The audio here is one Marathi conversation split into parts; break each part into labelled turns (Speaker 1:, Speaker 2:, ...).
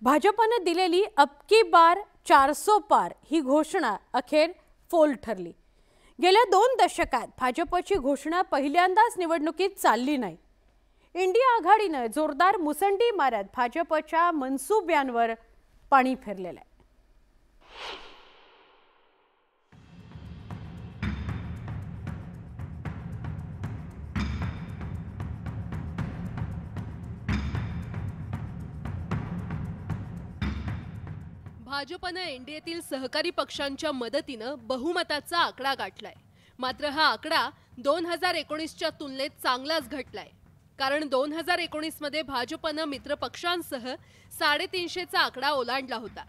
Speaker 1: भाजपने दिलेली अब की बार 400 पार ही घोषणा अखेर फोल ठरली। गेल्या 2 दशकात भाजपची घोषणा पहिल्यांदाच निवडणुकीत चालली नाही। इंडिया आघाडीने जोरदार मुसंडी मारत भाजपच्या मनसुब्यांवर पाणी फेरलेलं आहे।
Speaker 2: भाजपने एनडीएतील सहकारी पक्षांच्या मदतीने बहुमताचा आकडा गाठलाय। मात्र हा आकडा 2019च्या तुलनेत चांगलाच घटलाय, कारण 2019 मध्ये भाजपने मित्र पक्षांसह 350चा आकडा ओलांडला होता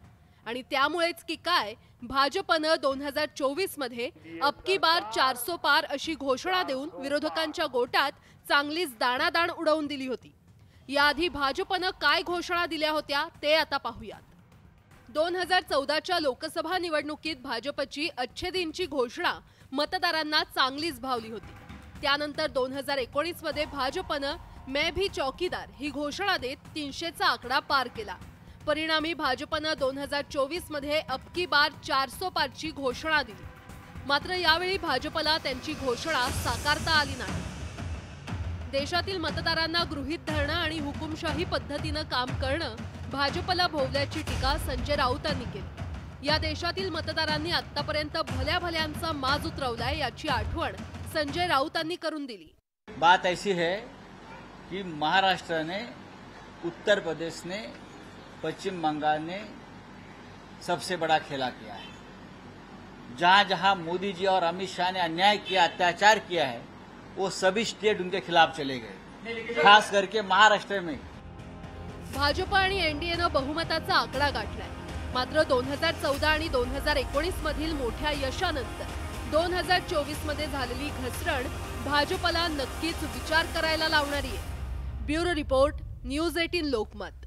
Speaker 2: आणि त्यामुळेच की काय भाजपने 2024 मध्ये अब की बार 400 पार अशी घोषणा देऊन विरोधकांच्या गोटात चांगलीच दाणादाण उडवून दिली होती। याआधी भाजपने काय घोषणा दिल्या होत्या ते आता पाहूयात। 2014च्या लोकसभा निवडणुकीत भाजपची अच्छे दिनची घोषणा मतदारांना चांगलीच भावली होती। त्यानंतर 2019 मध्ये भाजपने मैं भी चौकीदार ही घोषणा देत 300चा आकडा पार केला। परिणामी भाजपने 2024 मध्ये अब की बार 400 पारची घोषणा दिली। मात्र यावेळी भाजपला त्यांची घोषणा साकारता आली नाही। देशातील मतदारांना गृहीत धरणं आणि हुकुमशाही पद्धतीने काम करणं भाजपला भोवल्याची टीका संजय राऊतांनी केली। या देशातील मतदारांनी आतापर्यंत भल्या भल्यांचा माज उतरवलाय याची आठवण संजय राऊतांनी करून दिली।
Speaker 3: बात ऐसी है कि महाराष्ट्र ने, उत्तर प्रदेश ने, पश्चिम बंगाल ने सबसे बड़ा खेला किया है। जहां जहां मोदी जी और अमित शाह ने अन्याय किया, अत्याचार किया है, वो सभी स्टेट उनके खिलाफ चले गए। खास करके महाराष्ट्र में
Speaker 2: भाजप आणि एनडीएने बहुमताचा आकडा गाठलाय। मात्र 2014 आणि 2019 मधील मोठ्या यशानंतर 2024 मध्ये झालेली घसरण भाजपला नक्कीच विचार करायला लावणारी आहे। Bureau report, news 18 Lokmat.